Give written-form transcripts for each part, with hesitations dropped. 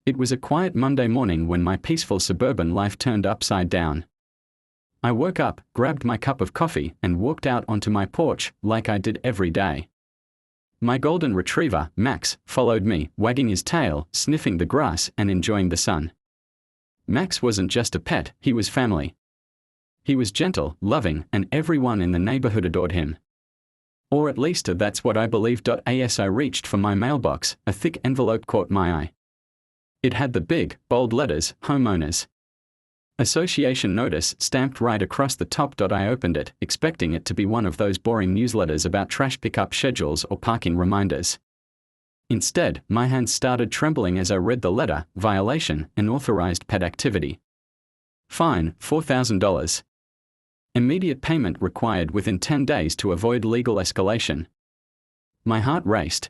It was a quiet Monday morning when my peaceful suburban life turned upside down. I woke up, grabbed my cup of coffee, and walked out onto my porch, like I did every day. My golden retriever, Max, followed me, wagging his tail, sniffing the grass, and enjoying the sun. Max wasn't just a pet, he was family. He was gentle, loving, and everyone in the neighborhood adored him. Or at least that's what I believed. As I reached for my mailbox, a thick envelope caught my eye. It had the big, bold letters, Homeowners Association notice stamped right across the top. I opened it, expecting it to be one of those boring newsletters about trash pickup schedules or parking reminders. Instead, my hands started trembling as I read the letter: violation, unauthorized pet activity. Fine, $4,000. Immediate payment required within 10 days to avoid legal escalation. My heart raced.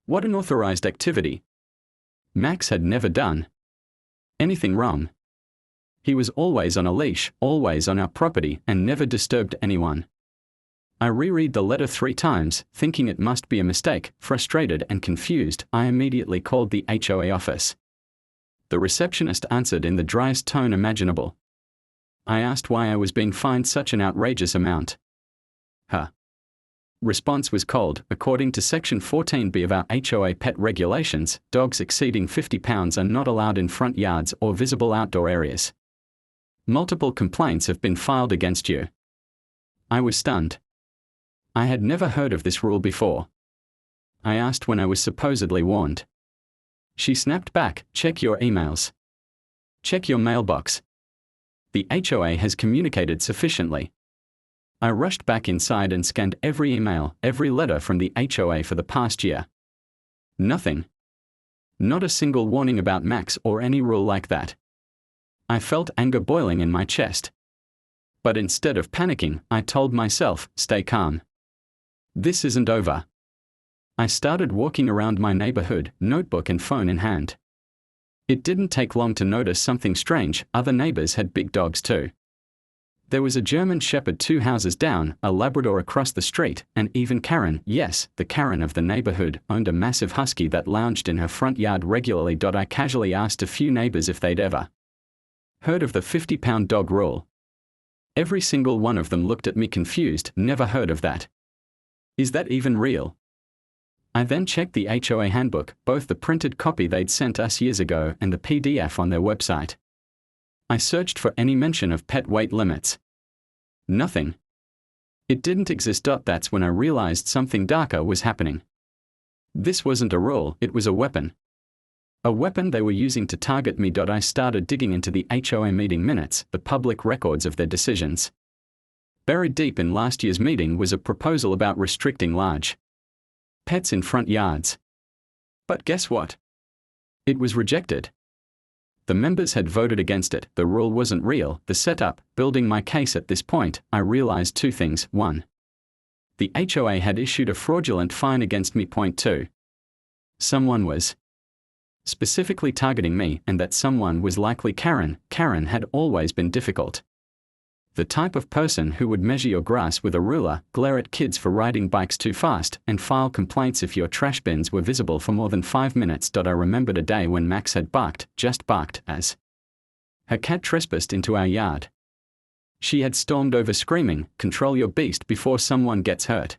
What unauthorized activity? Max had never done anything wrong. He was always on a leash, always on our property, and never disturbed anyone. I reread the letter 3 times, thinking it must be a mistake. Frustrated and confused, I immediately called the HOA office. The receptionist answered in the driest tone imaginable. I asked why I was being fined such an outrageous amount. Her response was cold. According to Section 14B of our HOA pet regulations, dogs exceeding 50 pounds are not allowed in front yards or visible outdoor areas. Multiple complaints have been filed against you. I was stunned. I had never heard of this rule before. I asked when I was supposedly warned. She snapped back, check your emails. Check your mailbox. The HOA has communicated sufficiently. I rushed back inside and scanned every email, every letter from the HOA for the past year. Nothing. Not a single warning about Max or any rule like that. I felt anger boiling in my chest. But instead of panicking, I told myself, stay calm. This isn't over. I started walking around my neighborhood, notebook and phone in hand. It didn't take long to notice something strange. Other neighbors had big dogs too. There was a German Shepherd 2 houses down, a Labrador across the street, and even Karen, yes, the Karen of the neighborhood, owned a massive husky that lounged in her front yard regularly. I casually asked a few neighbors if they'd ever heard of the 50-pound dog rule. Every single one of them looked at me confused. Never heard of that. Is that even real? I then checked the HOA handbook, both the printed copy they'd sent us years ago and the PDF on their website. I searched for any mention of pet weight limits. Nothing. It didn't exist. That's when I realized something darker was happening. This wasn't a rule, it was a weapon. A weapon they were using to target me. I started digging into the HOA meeting minutes, the public records of their decisions. Buried deep in last year's meeting was a proposal about restricting large pets in front yards. But guess what? It was rejected. The members had voted against it. The rule wasn't real. The setup. Building my case at this point, I realized 2 things. 1. The HOA had issued a fraudulent fine against me. 2. Someone was specifically targeting me, and that someone was likely Karen. Karen had always been difficult. The type of person who would measure your grass with a ruler, glare at kids for riding bikes too fast, and file complaints if your trash bins were visible for more than 5 minutes. I remembered a day when Max had barked, just barked, as her cat trespassed into our yard. She had stormed over screaming, "Control your beast before someone gets hurt."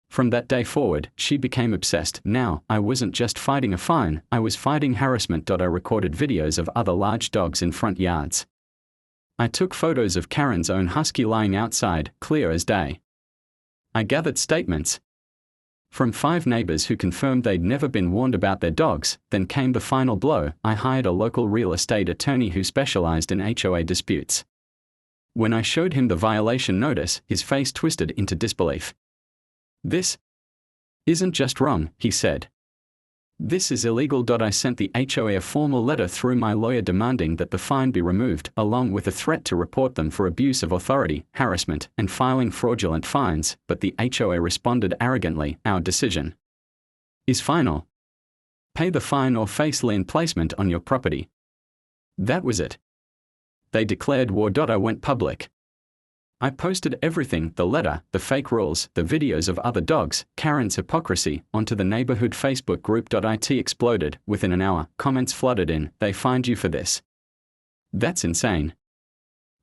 From that day forward, she became obsessed. Now, I wasn't just fighting a fine, I was fighting harassment. I recorded videos of other large dogs in front yards. I took photos of Karen's own husky lying outside, clear as day. I gathered statements from 5 neighbors who confirmed they'd never been warned about their dogs. Then came the final blow. I hired a local real estate attorney who specialized in HOA disputes. When I showed him the violation notice, his face twisted into disbelief. "This isn't just wrong," he said. "This is illegal." I sent the HOA a formal letter through my lawyer demanding that the fine be removed, along with a threat to report them for abuse of authority, harassment, and filing fraudulent fines, but the HOA responded arrogantly, "Our decision is final. Pay the fine or face lien placement on your property." That was it. They declared war. I went public. I posted everything, the letter, the fake rules, the videos of other dogs, Karen's hypocrisy, onto the neighborhood Facebook group. It exploded. Within an hour, comments flooded in, "They fined you for this." "That's insane,"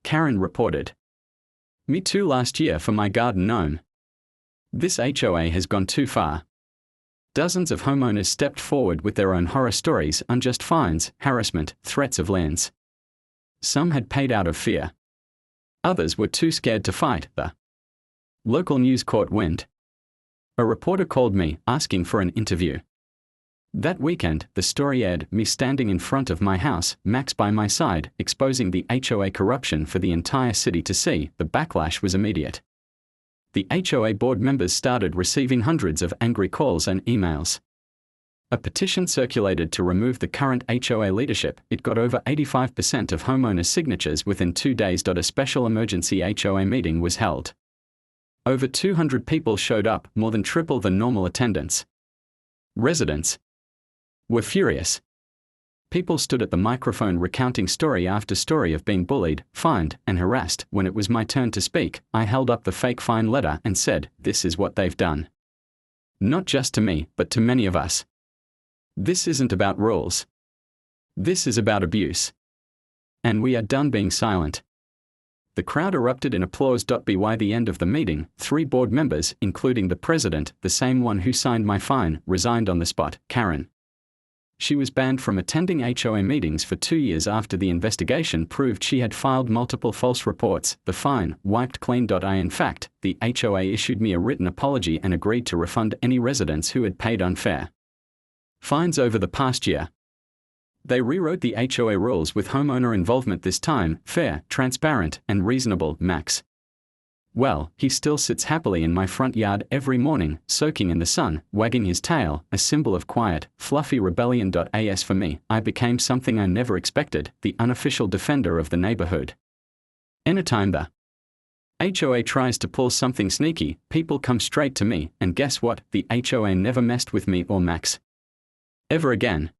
Karen reported. "Me too last year for my garden gnome. This HOA has gone too far." Dozens of homeowners stepped forward with their own horror stories, unjust fines, harassment, threats of liens. Some had paid out of fear. Others were too scared to fight. The local news caught wind. A reporter called me, asking for an interview. That weekend, the story aired, me standing in front of my house, Max by my side, exposing the HOA corruption for the entire city to see. The backlash was immediate. The HOA board members started receiving hundreds of angry calls and emails. A petition circulated to remove the current HOA leadership. It got over 85% of homeowners' signatures within 2 days. A special emergency HOA meeting was held. Over 200 people showed up, more than triple the normal attendance. Residents were furious. People stood at the microphone recounting story after story of being bullied, fined, and harassed. When it was my turn to speak, I held up the fake fine letter and said, "This is what they've done. Not just to me, but to many of us. This isn't about rules. This is about abuse. And we are done being silent." The crowd erupted in applause. By the end of the meeting, 3 board members, including the president, the same one who signed my fine, resigned on the spot. Karen. She was banned from attending HOA meetings for 2 years after the investigation proved she had filed multiple false reports. The fine wiped clean. In fact, the HOA issued me a written apology and agreed to refund any residents who had paid unfair fines over the past year. They rewrote the HOA rules with homeowner involvement this time, fair, transparent, and reasonable. Max. Well, he still sits happily in my front yard every morning, soaking in the sun, wagging his tail, a symbol of quiet, fluffy rebellion. As for me, I became something I never expected, the unofficial defender of the neighborhood. Anytime the HOA tries to pull something sneaky, people come straight to me, and guess what? The HOA never messed with me or Max ever again.